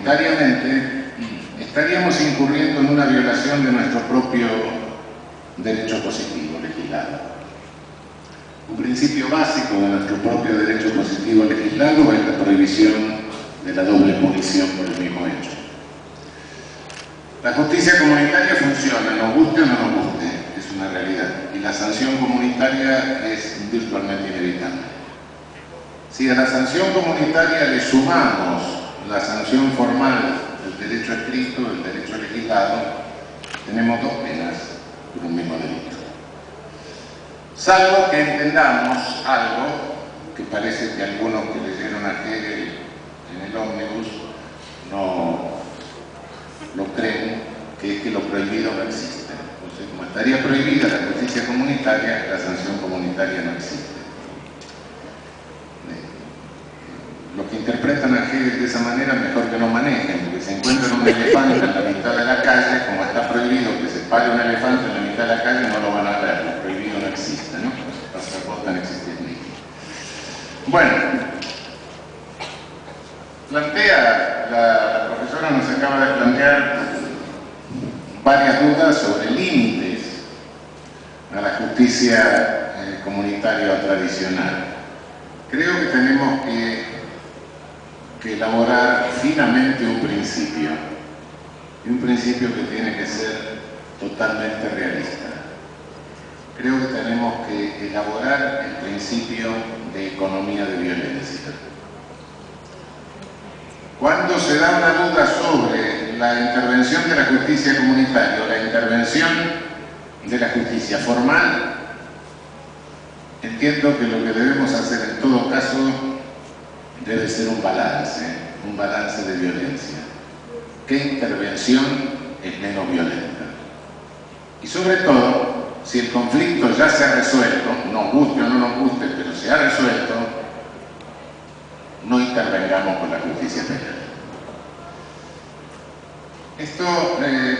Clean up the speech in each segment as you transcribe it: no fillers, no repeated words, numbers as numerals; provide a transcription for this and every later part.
voluntariamente, estaríamos incurriendo en una violación de nuestro propio derecho positivo legislado. Un principio básico de nuestro propio derecho positivo legislado es la prohibición de la doble punición por el mismo hecho. La justicia comunitaria funciona, nos guste o no nos guste, es una realidad, y la sanción comunitaria es virtualmente inevitable. Si a la sanción comunitaria le sumamos la sanción formal del derecho escrito, del derecho legislado, tenemos dos penas por un mismo delito. Salvo que entendamos algo que parece que algunos que leyeron a Hegel en el ómnibus no lo creen, que es que lo prohibido no existe. Entonces, como estaría prohibida la justicia comunitaria, la sanción comunitaria no existe. Los que interpretan a Hegel de esa manera mejor que no manejen, porque si encuentran un elefante en la mitad de la calle, como está prohibido que se pare un elefante en la mitad de la calle, no lo van a ver, lo prohibido no existe, ¿no? No existe ni. Bueno, la profesora nos acaba de plantear varias dudas sobre límites a la justicia comunitaria o tradicional. Creo que tenemos que elaborar finamente un principio, y un principio que tiene que ser totalmente realista. Creo que tenemos que elaborar el principio de economía de violencia. Cuando se da una duda sobre la intervención de la justicia comunitaria o la intervención de la justicia formal, entiendo que lo que debemos hacer en todo caso debe ser un balance de violencia. ¿Qué intervención es menos violenta? Y sobre todo, si el conflicto ya se ha resuelto, nos guste o no nos guste, pero se ha resuelto, no intervengamos con la justicia penal. Esto,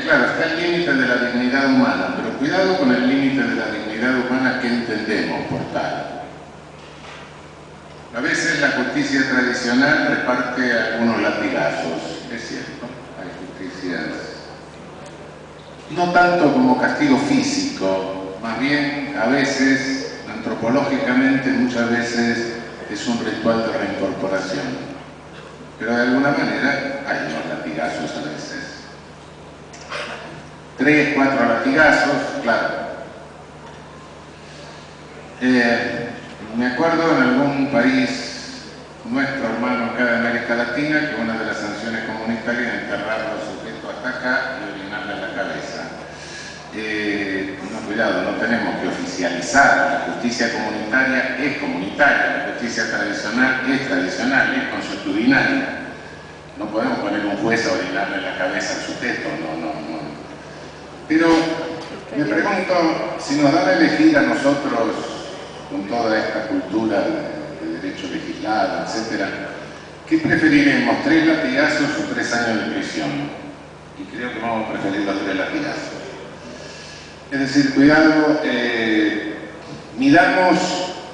claro, está el límite de la dignidad humana, pero cuidado con el límite de la dignidad humana que entendemos por tal. A veces la justicia tradicional reparte algunos latigazos, es cierto, hay justicias, no tanto como castigo físico, más bien a veces, antropológicamente, muchas veces es un ritual de reincorporación, pero de alguna manera hay unos latigazos a veces. 3, 4 latigazos, claro. Me acuerdo en algún país, nuestro hermano acá de América Latina, que una de las sanciones comunitarias es enterrar al sujeto hasta acá y orinarle en la cabeza. No, cuidado, no tenemos que oficializar. La justicia comunitaria es comunitaria, la justicia tradicional es tradicional, es consuetudinaria. No podemos poner un juez a orinarle en la cabeza al sujeto, no. Pero me pregunto, si nos dan a elegir a nosotros, con toda esta cultura de derecho legislado, etc., ¿qué preferiremos? ¿3 latigazos o 3 años de prisión? Y creo que vamos a preferir los 3 latigazos. Es decir, cuidado, midamos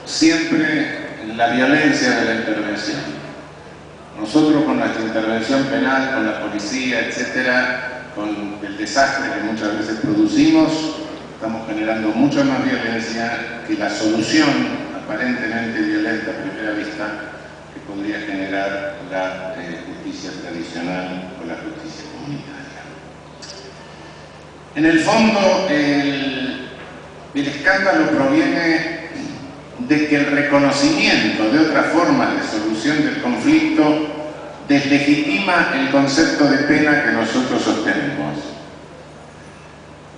siempre la violencia de la intervención. Nosotros con nuestra intervención penal, con la policía, etc., con el desastre que muchas veces producimos, estamos generando mucha más violencia que la solución aparentemente violenta a primera vista que podría generar la justicia tradicional o la justicia comunitaria. En el fondo, el escándalo proviene de que el reconocimiento de otras formas de solución del conflicto deslegitima el concepto de pena que nosotros sostenemos.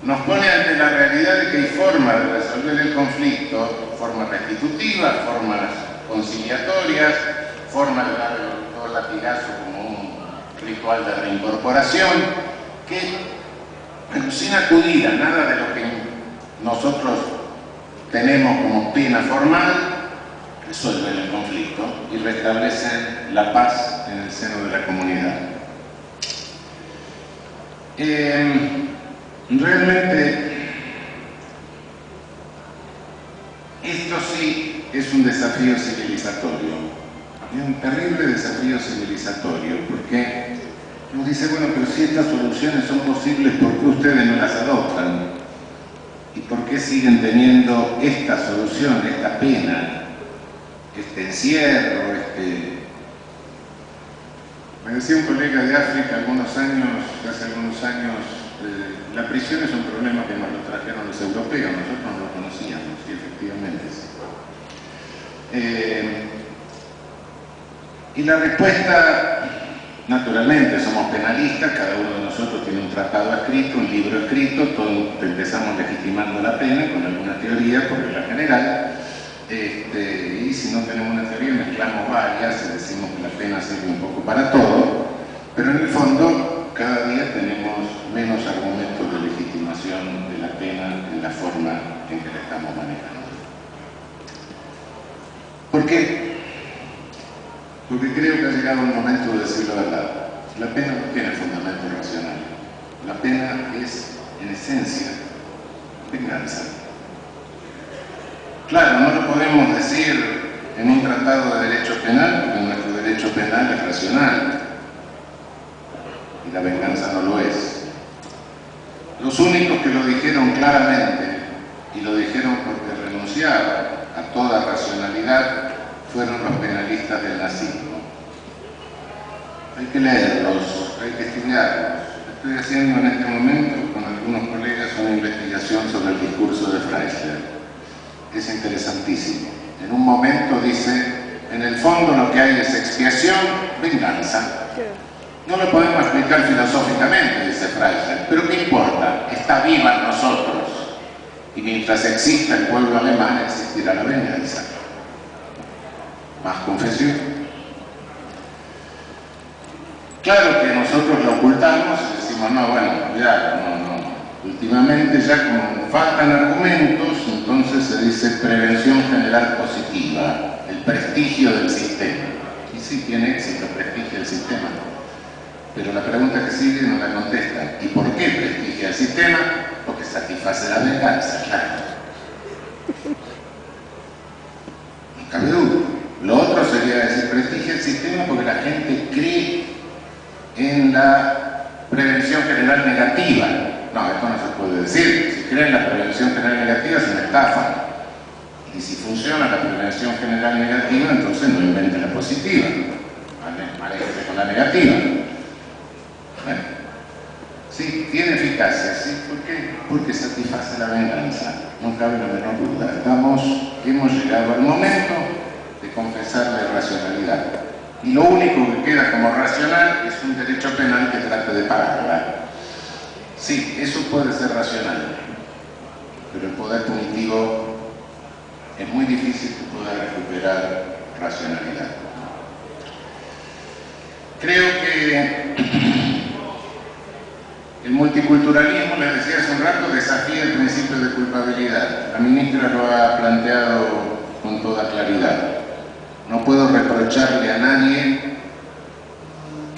Nos pone ante la realidad de que hay formas de resolver el conflicto, formas restitutivas, formas conciliatorias, formas de dar todo latigazo como un ritual de reincorporación, que, bueno, sin acudir a nada de lo que nosotros tenemos como pena formal, resuelven el conflicto y restablecen la paz en el seno de la comunidad. Realmente, esto sí es un desafío civilizatorio, es un terrible desafío civilizatorio, porque Nos dice, bueno, pero si estas soluciones son posibles, ¿por qué ustedes no las adoptan? ¿Y por qué siguen teniendo esta solución, esta pena, este encierro, Me decía un colega de África hace algunos años, la prisión es un problema que nos lo trajeron los europeos, nosotros no lo conocíamos, y efectivamente sí. Y la respuesta, naturalmente, somos penalistas, cada uno de nosotros tiene un tratado escrito, un libro escrito, todos empezamos legitimando la pena con alguna teoría, por regla general, y si no tenemos una teoría mezclamos varias y decimos que la pena sirve un poco para todo, pero en el fondo cada día tenemos menos argumentos de legitimación de la pena en la forma en que la estamos manejando. ¿Por qué? Porque creo que ha llegado el momento de decir la verdad. La pena no tiene fundamento racional. La pena es, en esencia, venganza. Claro, no lo podemos decir en un tratado de derecho penal, porque nuestro derecho penal es racional y la venganza no lo es. Los únicos que lo dijeron claramente, y lo dijeron porque renunciaban a toda racionalidad, fueron los penalistas del nazismo. Hay que leerlos, hay que estudiarlos. Estoy haciendo en este momento con algunos colegas una investigación sobre el discurso de Freisler. Es interesantísimo. En un momento dice, en el fondo lo que hay es expiación, venganza. No lo podemos explicar filosóficamente, dice Freisler, pero ¿qué importa? Está viva en nosotros. Y mientras exista el pueblo alemán, existirá la venganza. Más confesión. Claro que nosotros lo ocultamos y decimos, no, bueno, cuidado, no. Últimamente ya como faltan argumentos, entonces se dice prevención general positiva, el prestigio del sistema. Y sí tiene éxito, prestigia el sistema. Pero la pregunta que sigue no la contesta. ¿Y por qué prestigia el sistema? Porque satisface la venganza, claro. No cabe duda. Lo otro sería decir, prestigia el sistema porque la gente cree en la prevención general negativa. No, esto no se puede decir. Si creen en la prevención general negativa es una estafa. Y si funciona la prevención general negativa, entonces no invente la positiva. Manéjese con la negativa. Bueno, sí, tiene eficacia, ¿sí? ¿Por qué? Porque satisface la venganza. No cabe la menor duda. Hemos llegado al momento de confesar la irracionalidad. Y lo único que queda como racional es un derecho penal que trate de pararla. Sí, eso puede ser racional, pero el poder punitivo es muy difícil que pueda recuperar racionalidad. Creo que el multiculturalismo, les decía hace un rato, desafía el principio de culpabilidad. La ministra lo ha planteado con toda claridad. No puedo reprocharle a nadie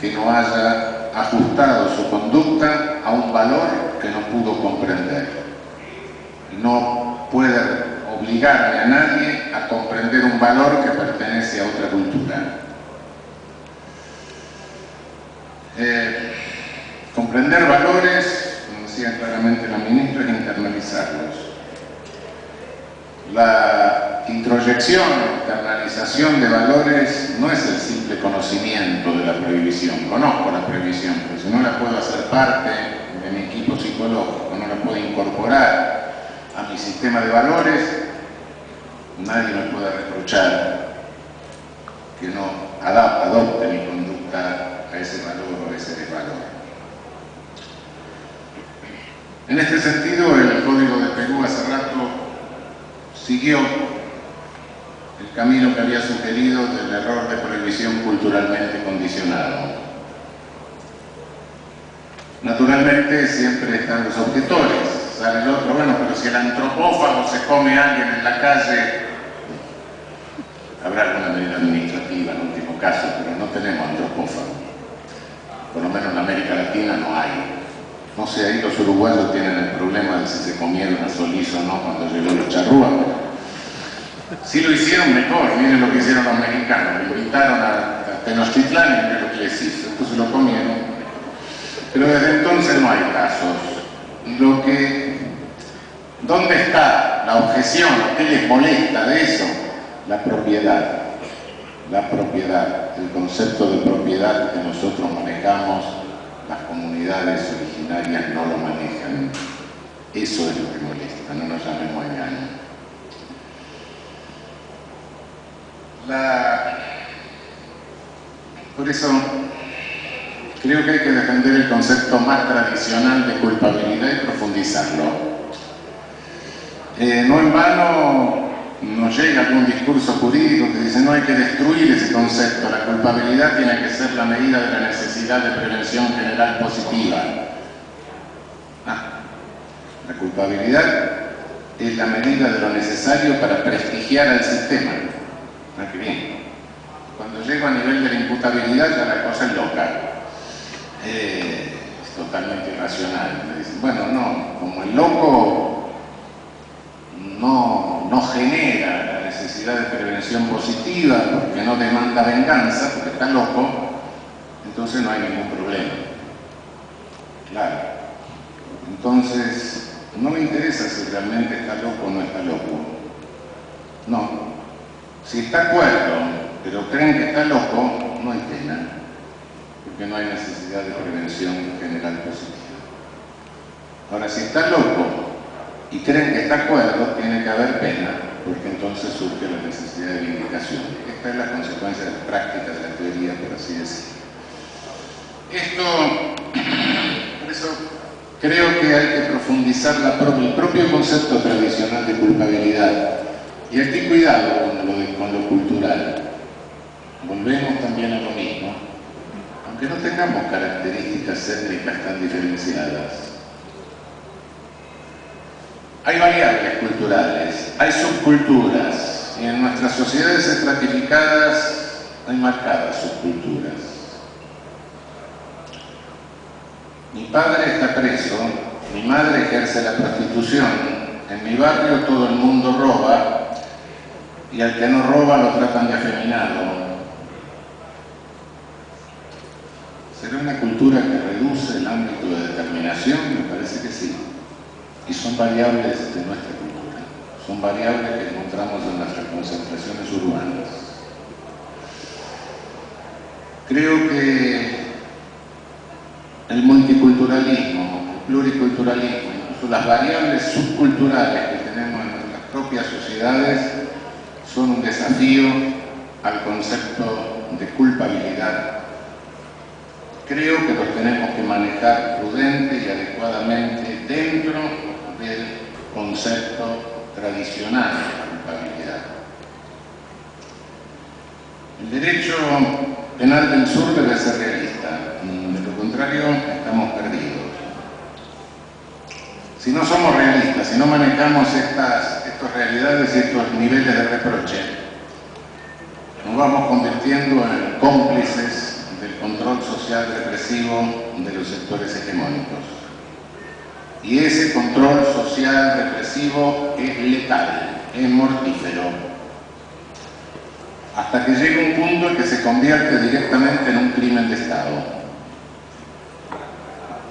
que no haya ajustado su conducta a un valor que no pudo comprender. No puede obligarle a nadie a comprender un valor que pertenece a otra cultura. Comprender valores, como decía claramente la ministra, es internalizarlos. La introyección, internalización de valores no es el simple conocimiento de la prohibición. Conozco la prohibición, pero si no la puedo hacer parte de mi equipo psicológico, no la puedo incorporar a mi sistema de valores, nadie me puede reprochar que no adopte mi conducta a ese valor o a ese desvalor. En este sentido, el Código de Perú hace rato siguió el camino que había sugerido del error de prohibición culturalmente condicionado. Naturalmente siempre están los objetores. Sale el otro, bueno, pero si el antropófago se come a alguien en la calle, habrá alguna medida administrativa en último caso, pero no tenemos antropófago. Por lo menos en América Latina no hay. No sé, ahí los uruguayos tienen el problema de si se comieron a Solís o no cuando llegó los charrúas. Si lo hicieron mejor, miren lo que hicieron los mexicanos. Lo invitaron a Tenochtitlán y miren lo que les hizo. Entonces lo comieron. pero desde entonces no hay casos. ¿Dónde está la objeción? ¿Qué les molesta de eso? La propiedad. La propiedad, el concepto de propiedad que nosotros manejamos, las comunidades originarias no lo manejan. Eso es lo que molesta, no nos llamemos engaño. Por eso creo que hay que defender el concepto más tradicional de culpabilidad y profundizarlo. No en vano nos llega algún discurso jurídico que dice no hay que destruir ese concepto, la culpabilidad tiene que ser la medida de la necesidad de prevención general positiva. La culpabilidad es la medida de lo necesario para prestigiar al sistema. Qué bien. Cuando llego a nivel de la imputabilidad ya la cosa es loca. Es totalmente irracional. Me dicen, bueno, no, como el loco no genera la necesidad de prevención positiva porque no demanda venganza, porque está loco, entonces no hay ningún problema. Claro. Entonces, no me interesa si realmente está loco o no está loco. No. Si está cuerdo, pero creen que está loco, no hay pena, porque no hay necesidad de prevención general positiva. Ahora, si está loco y creen que está cuerdo, tiene que haber pena, porque entonces surge la necesidad de vindicación. Esta es la consecuencia práctica de la teoría, por así decirlo. Por eso creo que hay que profundizar el propio concepto tradicional de culpabilidad. Y aquí cuidado con lo cultural. Volvemos también a lo mismo, aunque no tengamos características étnicas tan diferenciadas. Hay variables culturales, hay subculturas, y en nuestras sociedades estratificadas hay marcadas subculturas. Mi padre está preso, mi madre ejerce la prostitución, en mi barrio todo el mundo roba, y al que no roba lo tratan de afeminado. ¿Será una cultura que reduce el ámbito de determinación? Me parece que sí. Y son variables de nuestra cultura. Son variables que encontramos en nuestras concentraciones urbanas. Creo que el multiculturalismo, el pluriculturalismo, incluso las variables subculturales que tenemos en nuestras propias sociedades son un desafío al concepto de culpabilidad. Creo que los tenemos que manejar prudente y adecuadamente dentro del concepto tradicional de la culpabilidad. El derecho penal del sur debe ser realista, de lo contrario estamos perdidos. Si no somos realistas, si no manejamos estas realidades y estos niveles de reproche, nos vamos convirtiendo en cómplices del control social represivo de los sectores hegemónicos. Y ese control social represivo es letal, es mortífero, hasta que llega un punto en que se convierte directamente en un crimen de Estado.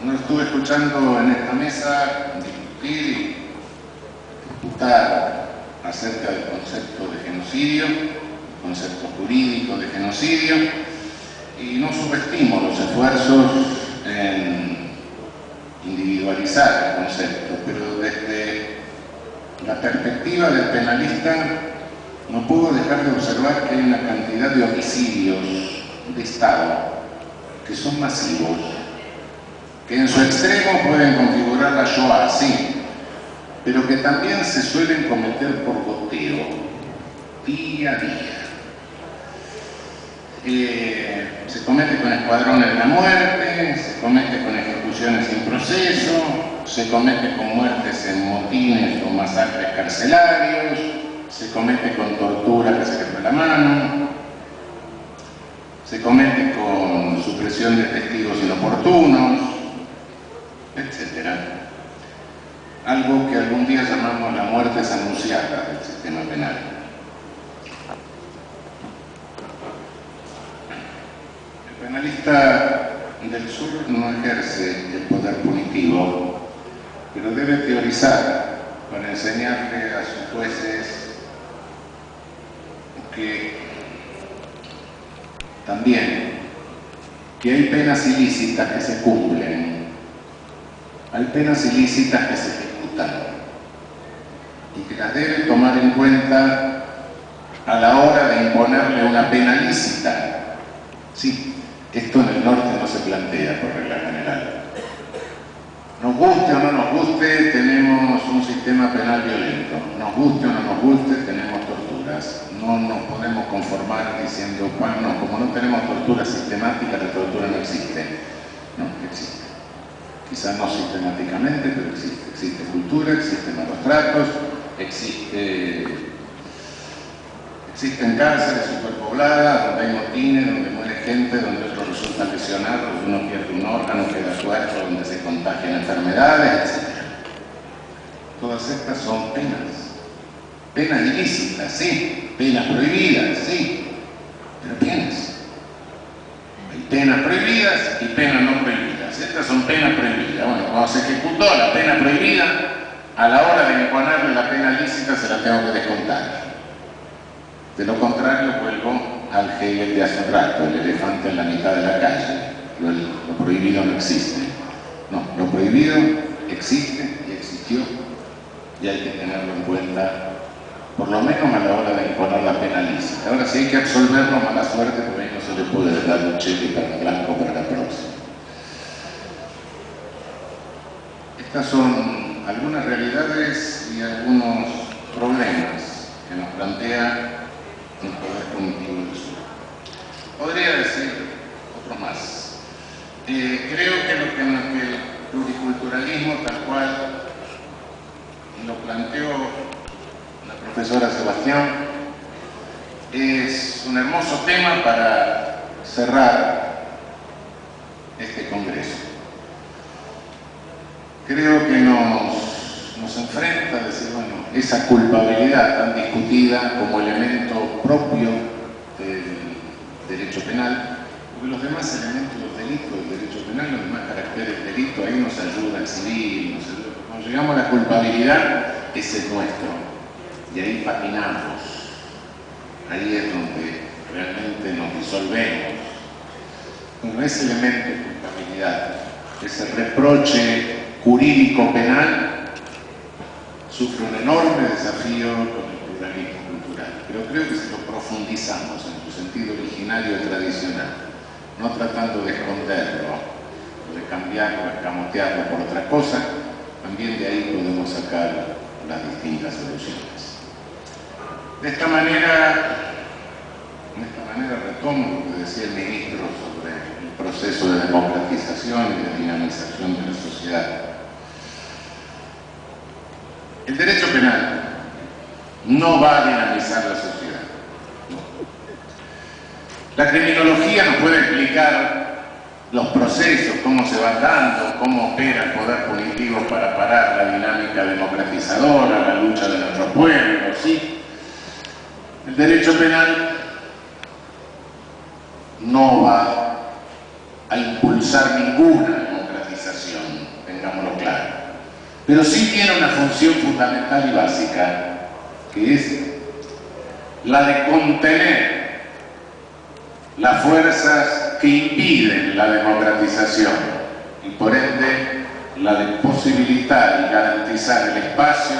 No estuve escuchando en esta mesa discutir acerca del concepto de genocidio, el concepto jurídico de genocidio, y no subestimo los esfuerzos en individualizar el concepto, pero desde la perspectiva del penalista no puedo dejar de observar que hay una cantidad de homicidios de Estado que son masivos, que en su extremo pueden configurar la Shoah, sí, pero que también se suelen cometer por goteo, día a día. Se comete con escuadrones de la muerte, se comete con ejecuciones sin proceso, se comete con muertes en motines o masacres carcelarios, se comete con tortura que se le fue la mano, se comete con supresión de testigos inoportunos, etc. Algo que algún día llamamos la muerte anunciada del sistema penal. El penalista del Sur no ejerce el poder punitivo, pero debe teorizar para enseñarle a sus jueces que también que hay penas ilícitas que se cumplen, hay penas ilícitas que se ejecutan y que las debe tomar en cuenta a la hora de imponerle una pena lícita. Sí, esto en el norte no se plantea por regla general. Nos guste o no nos guste, tenemos un sistema penal violento. Nos guste o no nos guste, tenemos torturas. No nos podemos conformar diciendo, bueno, no, como no tenemos tortura sistemática, la tortura no existe. No, existe. Quizás no sistemáticamente, pero existe. Existe cultura, existen malos tratos, existen cárceles superpobladas, donde hay motines, donde muere gente, donde otros resultan lesionados, donde uno pierde un órgano, queda tuerto, donde se contagian enfermedades, etc. Todas estas son penas. Penas ilícitas, sí. Penas prohibidas, sí. Pero penas. Hay penas prohibidas y penas no prohibidas. Estas son penas prohibidas. Bueno, cuando se ejecutó la pena prohibida, a la hora de imponerle la pena lícita se la tengo que descontar. De lo contrario, vuelvo al Hegel de hace un rato, el elefante en la mitad de la calle. Lo prohibido no existe. No, lo prohibido existe y existió y hay que tenerlo en cuenta, por lo menos a la hora de imponer la pena lícita. Ahora, si hay que absolverlo, mala suerte, porque ahí no se le puede dar un cheque para blanco para la próxima. Estas son algunas realidades y algunos problemas que nos plantea el poder punitivo del Sur. Podría decir otro más. Creo que lo que el pluriculturalismo, tal cual lo planteó la profesora Sebastián, es un hermoso tema para cerrar este congreso. Creo que nos enfrenta a decir, bueno, esa culpabilidad tan discutida como elemento propio del derecho penal, porque los demás elementos, los delitos del derecho penal, los demás caracteres del delito, ahí nos ayuda el civil, cuando llegamos a la culpabilidad, ese es nuestro, y ahí patinamos, ahí es donde realmente nos disolvemos. Bueno, ese elemento de culpabilidad, ese reproche jurídico penal, sufre un enorme desafío con el pluralismo cultural, pero creo que si lo profundizamos en su sentido originario y tradicional, no tratando de esconderlo, de cambiarlo, escamotearlo por otra cosa, también de ahí podemos sacar las distintas soluciones. De esta manera retomo lo que decía el ministro sobre el proceso de democratización y de dinamización de la sociedad. El derecho penal no va a dinamizar la sociedad. La criminología nos puede explicar los procesos, cómo se van dando, cómo opera el poder punitivo para parar la dinámica democratizadora, la lucha de nuestro pueblo, ¿sí? El derecho penal no va a impulsar ninguna democratización, tengámoslo claro. Pero sí tiene una función fundamental y básica, que es la de contener las fuerzas que impiden la democratización y por ende la de posibilitar y garantizar el espacio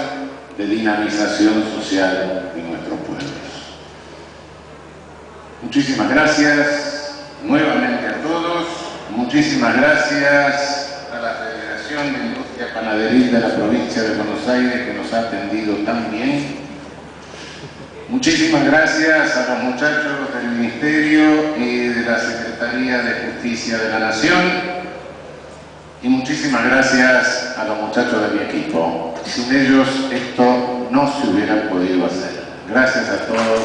de dinamización social de nuestros pueblos. Muchísimas gracias nuevamente a todos, muchísimas gracias a la Federación de Industria Panaderil de la provincia de Buenos Aires, que nos ha atendido tan bien. Muchísimas gracias a los muchachos del Ministerio y de la Secretaría de Justicia de la Nación. Y muchísimas gracias a los muchachos de mi equipo. Sin ellos esto no se hubiera podido hacer. Gracias a todos.